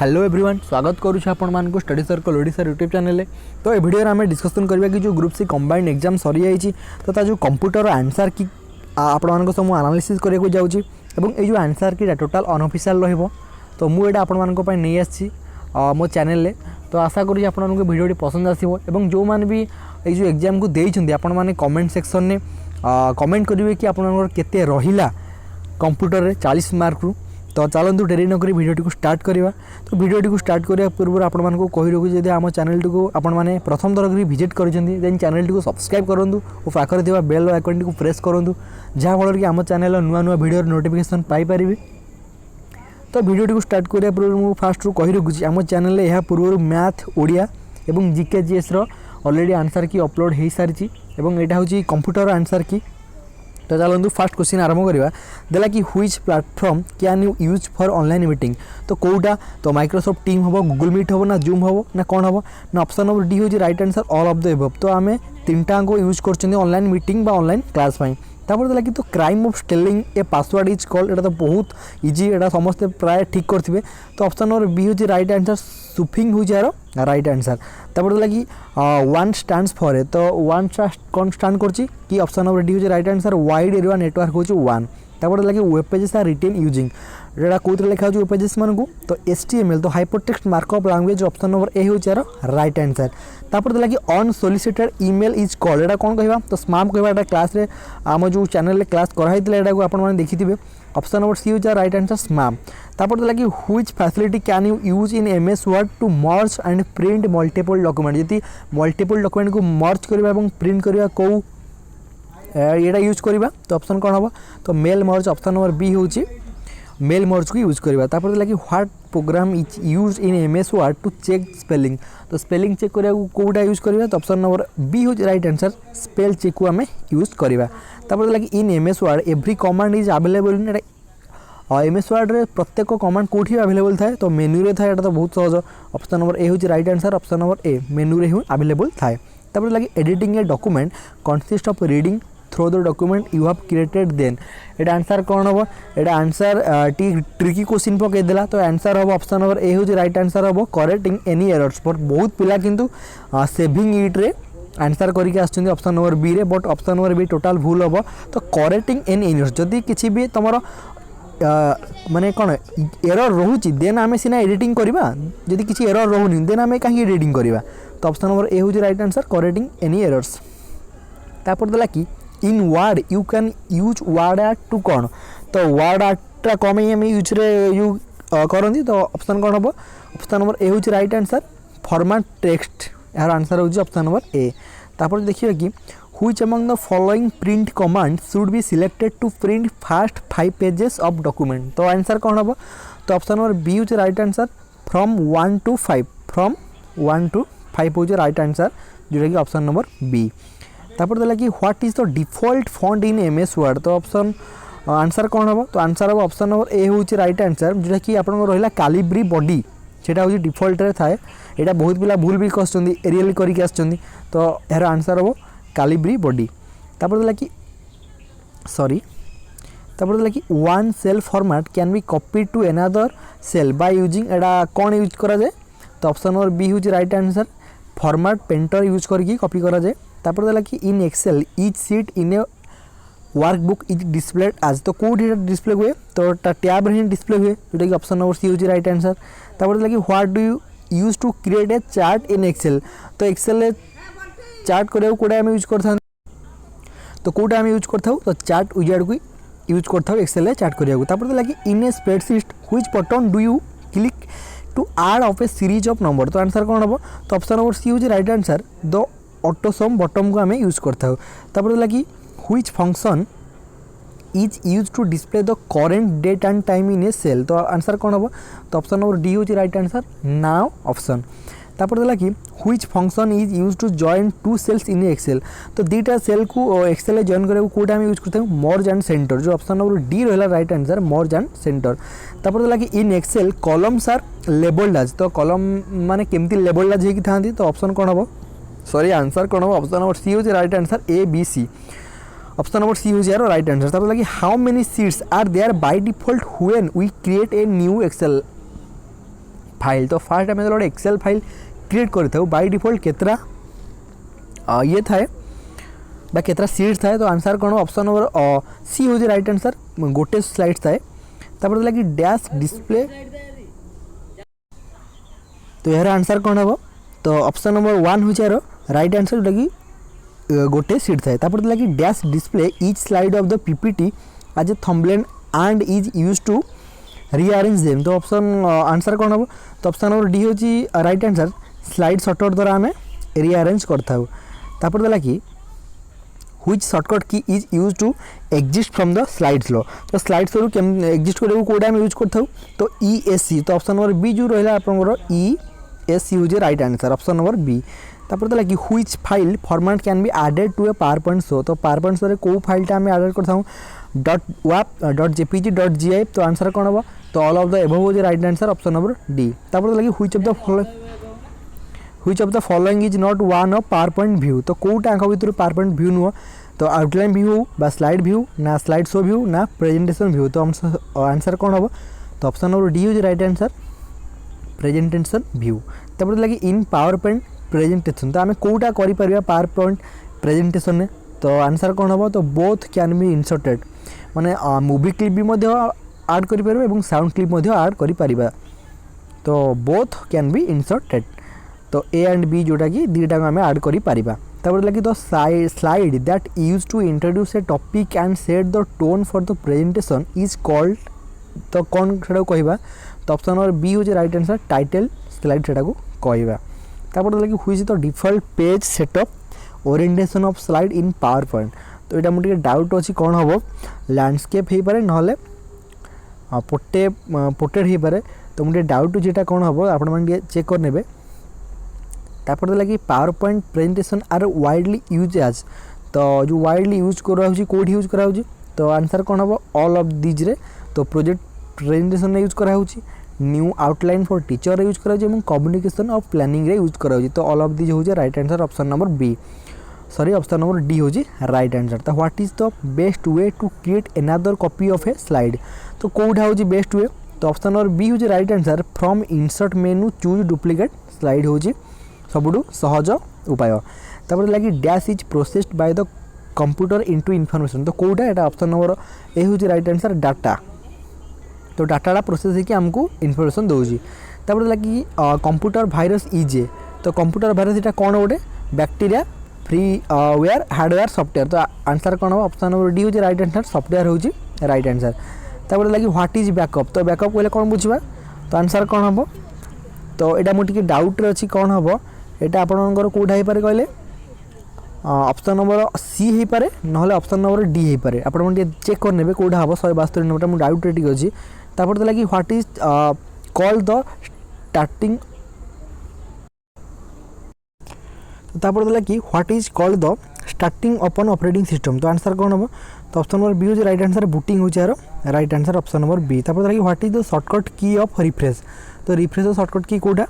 Hello everyone, स्वागत करुच्छे आपण study circle Odisha YouTube channel. तो ये वीडियो आम डिस्कसन करवा कि जो ग्रुप सी कंबाइंड एग्जाम सरी जाइए तो ता जो कंप्यूटर आंसर की आपण सब एनालिसिस करने जाऊँगी ये जो आंसर की टोटाल अनऑफिशियल रहिबो। तो मुझे आपण नहीं आसी मो चैनल। तो आशा करूँ आपको वीडियो पसंद आसो और जो मैंने भी ये एग्जाम को देते आपण मैंने कमेंट सेक्शन में कमेंट करेंगे कि आपंकर केते रहिला कंप्यूटर रे 40 मार्क रु। तो चलतु डेरी नक भिडियो को स्टार्ट करवा। तो भिडियो को स्टार्ट करने पूर्व आपण मानक कही रखुच्छे जब आम चैनल को आपण मैंने प्रथम थर विजिट कर चैनल को सब्सक्राइब करूँ और पाखर थी बेल आइकन को प्रेस करूँ जहाँफल कि आम चैनल नुआ नुआ भिडियो नोटिफिकेशन पाइपर। तो भिडियो को स्टार्ट करने पूर्व मुझे फास्ट रू कही रखुच्छी आम चैनल यह पूर्व मैथ ओडिया और जीके जीएस ऑलरेडी आंसर की अपलोड हो सारी यहाँ हूँ कंप्यूटर आंसर की। तो चलते फास्ट क्वेश्चन आरंभ करवा देला कि which platform can you use for online meeting. तो कौटा तो माइक्रोसॉफ्ट टीम हम गूगल मीट हम ना जूम हम ना कौन हम ना ऑप्शन नंबर डी हूँ right answer all of the above. तो आम तीनटा यूज कर ऑनलाइन मीटिंग बा ऑनलाइन क्लास पाई। तापर देला कि तो crime of stealing a password is called. एटा तो बहुत इजी, एटा समस्ते प्राय ठीक करथिबे। तो ऑप्शन नंबर बी हूँ राइट आंसर सुफिंग हूँ यार राइट आंसर। तापर देला कि वन स्टैंड्स फॉर ए। तो वन कौन स्टैंड करछि कि ऑप्शन नंबर डी हूँ right answer wide area network हूँ वन। तापर देला कि web pages are retain using एटा कोथरे लिखा हो वेब पेजेस मानकु। तो HTML तो hypertext markup language option number A हूँ यार राइट आंसर। तापर देला कि अनसोलिसिटेड ईमेल इज कॉल्ड एटा कौन कहवा तो स्पैम कहवा। एटा क्लास रे आम जो चैनल रे क्लास कराइतिले एटा को आपण माने देखिथिबे ऑप्शन नंबर सी हूँ यार राइट आंसर स्पैम। तापर देला कि which facility can you use in MS word to merge and print multiple document. यदि मल्टीपल डॉक्यूमेंट को मर्ज करबा एवं प्रिंट करबा को एटा यूज करबा तो ऑप्शन कौन हम तो mail merge option number B हूँ मेल मर्ज को यूज करवा। तापर देला कि what program is use in MS word to check spelling. तो स्पेलिंग चेक करा कोटा यूज करवा तो ऑप्शन नंबर बी हूँ राइट आंसर स्पेल चेक को आम यूज करवा। तापर देला कि इन MS वर्ड every command is available in MS word रे प्रत्येक कमांड कोठी अवेलेबल थाए तो मेन्यू रे थाए। एटा तो बहुत सहज ऑप्शन नंबर ए हूँ right answer option number A menu रे हूँ अवेलेबल थाए। तापर देला कि editing a document consist of reading through the document you have created then. एटा आंसर कौन हम एटा आंसर ट्रिकी क्वेश्चन पकई देला। तो आंसर हम ऑप्शन नंबर ए हूँ राइट आंसर हम करेक्टिंग एनी एरर्स। बट बहुत पिला किंतु सेविंग इट रे आंसर करके आछन ऑप्शन नंबर बी रे but option number B total भूल हम। तो करेक्टिंग एनी एरर्स जदि किसी भी तुम माने कौन एरर रोची देन आम सीना एडिटिंग करवा। जदि किसी एरर रोनी देन आम कहीं एडिटिंग करवा। तो ऑप्शन नंबर ए हूँ right answer correcting any errors. तापर देला कि in word you can use word art to कौन। तो वर्ड आर्टा कम आम यूज यूज करती। तो ऑप्शन कौन हम ऑप्शन नंबर ए हूँ राइट आंसर फॉर्मेट टेक्स्ट यार आंसर हूँ ऑप्शन नंबर ए। तापर देखिए कि which among the following print command should be selected to print first 5 pages of document. तो आंसर कौन हम तो ऑप्शन नंबर बी हूँ right answer from 1 to 5 from 1 to 5 हूँ राइट आंसर जोटा कि ऑप्शन नंबर बी। तापर देला कि what is the default font in MS word. तो ऑप्शन आंसर कौन हम तो आंसर हम ऑप्शन नंबर ए हूँ राइट आंसर जोटा कि आप रहा कैलिब्री बॉडी सेटा हूँ डिफॉल्ट रे थाए। यहाँ बहुत पिला भूल भी कर एरियल करके आसुँच। तो यार आंसर हम कैलिब्री बॉडी। तापर देला कि सॉरी तापर देला कि one cell format can be copy to another cell by using एटा कौन यूज करा जाए। तो ऑप्शन नंबर बी हूँ right answer format painter use करके कॉपी करा जाए। तापर देला कि in Excel each sheet in a workbook is displayed as. तो कौटी डिस्प्ले हुए तो टैब रे डिस्प्ले हुए जोटा कि ऑप्शन नंबर सी हूँ राइट आंसर। तापर देला कि what do you use to create a chart in Excel. तो एक्सेल चार्ट करिया कोडा हम यूज करथां तो कोडा हम यूज करथाउ तो चार्ट विजार्ड को यूज करथाउ एक्सेल चार्ट करिया। तापर देला कि in a spreadsheet which button do you click to add of a series of number. तो आंसर कौन हम तो ऑप्शन नंबर सी हूँ right answer the autosum button को आम यूज करता। तापर लगी which function is use to display the current date and time in a cell. तो आंसर कौन हम तो ऑप्शन नंबर डी हूँ राइट आंसर नाउ ऑप्शन। तापर देला कि which function is use to join 2 cells in Excel. तो दीटा सेल को एक्सेल जॉइन करा कोटा हम यूज करते हैं मर्ज एंड सेंटर जो ऑप्शन नंबर डी रहा right answer merge and centre. तापर देला कि in Excel columns are labelled as. तो कॉलम माने केमती लेबल्ड एज होगी थांती। तो ऑप्शन कौन हम सॉरी आंसर कौन हम ऑप्शन नंबर सी हूँ right answer ABC option number C हूँ यार राइट आंसर। तापर लगी how many sheets are there by default when we create a new Excel. File तो फास्ट आम गोटे एक्सेल फाइल क्रिएट करूँ बाय डिफॉल्ट केतरा ये थाए बा केतरा सीट्स थाए तो आंसर कौन ऑप्शन नंबर सी हूँ राइट आंसर गोटे स्लाइड थाए तापर लगे डैश डिस्प्ले तो यार आंसर कौन हम तो ऑप्शन नंबर 1 हूँ यार राइट आंसर जोटा कि गोटे सीट थाए तापर लगे dash display each slide of the PPT as a thumbnail and is used to rearrange them तो ऑप्शन आंसर कौन हम तो ऑप्शन नंबर डी हूँ राइट आंसर स्लाइड शॉर्टकट द्वारा आम रीअरेंज करथाउ तापर देला कि which shortcut key is use to exit from the slide show तो स्लाइड स्लो एग्जिस्ट करने कोड़ा आम यूज करथाउ तो ESC तो ऑप्शन नंबर बी जो रहा आपंकर ESC हूँ right answer option number B तापर देला कि which file format can be added to a PowerPoint show तो पावर पॉइंट शो रे को फाइलटा आम एडेड करथाउ .wap.jpg.gif तो आंसर कौन हम तो ऑल ऑफ द एबव हूँ right answer option number D तापर देला कि which of the following is not one of power point view तो कोटा भितर पावर पॉइंट व्यू नुह तो आउटलाइन व्यू बा स्लाइड व्यू ना स्लाइड शो व्यू ना प्रेजेंटेशन व्यू तो आंसर कौन हम तो ऑप्शन नंबर डी हूँ राइट आंसर प्रेजेंटेशन व्यू तापर लगे इन पावर पॉइंट प्रेजेंटेशन तो आम कोटा कर पावर पॉइंट प्रेजेंटेशन में तो आंसर कौन हम तो बोथ कैन बी इंसर्टेड माने मूवी क्लिप भी आड कर साउंड क्लिप आड कर तो बोथ कैन बी इंसर्टेड तो ए एंड बी जोटा कि दुईटा आम आड कर लगे तो slide that use to introduce a topic and set the tone for the presentation is called तो कौन से कहवा तो ऑप्शन नंबर बी हूँ राइट आंसर टाइटल स्लाइड से कहवा लगे which the default page setup orientation of slide in PowerPoint तो यहाँ मुझे डाउट अच्छी कौन हम लैंडस्केप हो पारे ना पोर्ट्रेट हो पारे तो मुझे डाउट जेटा कौन हम आप चेक कर ने तापर लगे PowerPoint presentation are widely use as तो जो वाइडली यूज कराऊँ कौटी यूज कराऊँ तो आंसर कौन हम ऑल ऑफ दीज रे तो प्रोजेक्ट प्रेजेंटेशन यूज कराऊँ new outline for teacher use कराऊँ कम्युनिकेशन ऑफ प्लानिंग रे यूज कराऊँ तो ऑल ऑफ दीज हूँ right answer option number B sorry option number D हूँ राइट आंसर तो what is the best way to create another copy of A slide तो कौटा हूँ best way तो option number B हूँ right answer from insert menu choose duplicate slide हूँ सबुठू सहज उपाय तापर लगे dash is processed by the computer into information तो कौटा यहाँ ऑप्शन नंबर ए हूँ राइट आंसर डाटा तो डाटा प्रोसेस होकर आमको इनफॉरमेशन दूसरी तापर लगे कंप्यूटर भाइरस इजे तो कंप्यूटर भाइरस यहाँ कौन गोटे bacteria freeware hardware software तो आंसर कौन हम ऑप्शन नंबर डी हूँ राइट आंसर सॉफ्टवेयर हूँ राइट आंसर तापर लगे व्हाट इज बैकअप तो बैकअप कहले कौन बुझा तो आंसर कौन हम तो यहाँ मुझे डाउट अच्छी कौन हम यहाँ आपंकर कौटा हो पारे कहले ऑप्शन नंबर सी हो पारे ना ऑप्शन नंबर डी हो पारे आप चेक करने कौटा हम 172 नंबर मुझे डाउट टी अच्छी तापर तो लगे what is called the starting तापर तो लगे what is called the starting open operating system तो आंसर कौन हम तो ऑप्शन नंबर बी हूँ राइट आंसर बूटिंग हूँ यार right answer option number B तापर लगे what is the shortcut key of refresh तो रिफ्रेश शॉर्टकट की कौटा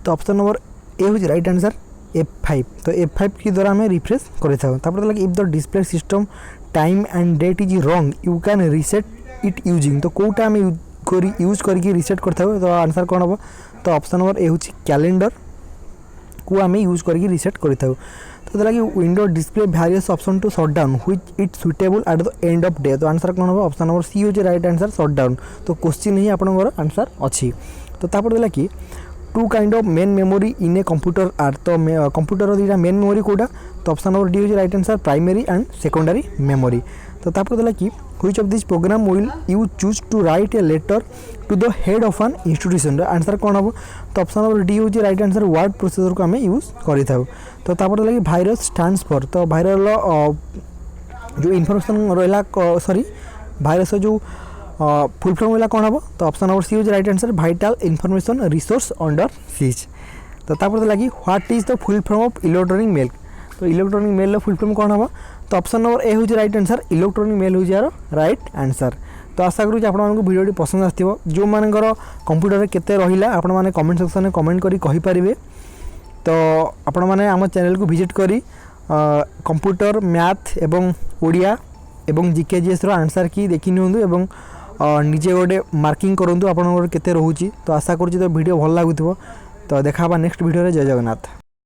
तो ऑप्शन नंबर ए हूँ राइट आंसर F5 तो F5 की द्वारा आम रिफ्रेश कर लगे if the display system time and date is wrong you can reset it using तो कौटा आम यूज करके रिसेट कर तो आंसर कौन हम तो ऑप्शन नंबर ए हूँ कैलेंडर को आम यूज करके रिसेट कर तो लगे window display various option to shut down which it suitable at the end of day तो आंसर कौन हम ऑप्शन नंबर सी हूँ राइट आंसर शट डाउन तो क्वेश्चन ही आपंकर आंसर अच्छी तो तापर देला कि two kind of main memory in a computer are तो कंप्यूटर दुईटा मेन मेमोरी कौटा तो ऑप्शन नंबर डी हूँ right answer primary and secondary memory तो तापर देला कि which of this program will you choose to write a letter to the head of an institution answer कौन हम तो ऑप्शन नंबर डी हूँ राइट आंसर वर्ड प्रोसेसर को आम यूज कर तो तापर देला कि भाइरस स्टैंड्स फॉर तो भाइरल जो इनफॉरमेशन रहा सॉरी भाइरस जो फुल फॉर्म वाला कौन हम तो ऑप्शन नंबर सी हूँ right answer vital information resource under seize तो तापर लगी what is the full form of electronic mail तो इलेक्ट्रॉनिक मेल फुल फॉर्म कौन हम तो ऑप्शन नंबर ए हूँ राइट आंसर इलेक्ट्रॉनिक मेल हूँ यार राइट आंसर तो आशा करूँ आपको वीडियो पसंद आसो जो मानकर कंप्यूटर केते रहा आपण मैंने कमेंट सेक्शन में कमेंट करी कहींपारे तो आपण मैंने आम चैनल को विजिट करी कंप्यूटर मैथ एवं ओडिया एवं जीके जीएस रो आंसर की देखी नियंतु एवं निजे गोटे मार्किंग करूँ आपंकर केते रोचे। तो आशा करुँच तो वीडियो भल लगुव। तो देखा नेक्स्ट वीडियो जय जगन्नाथ।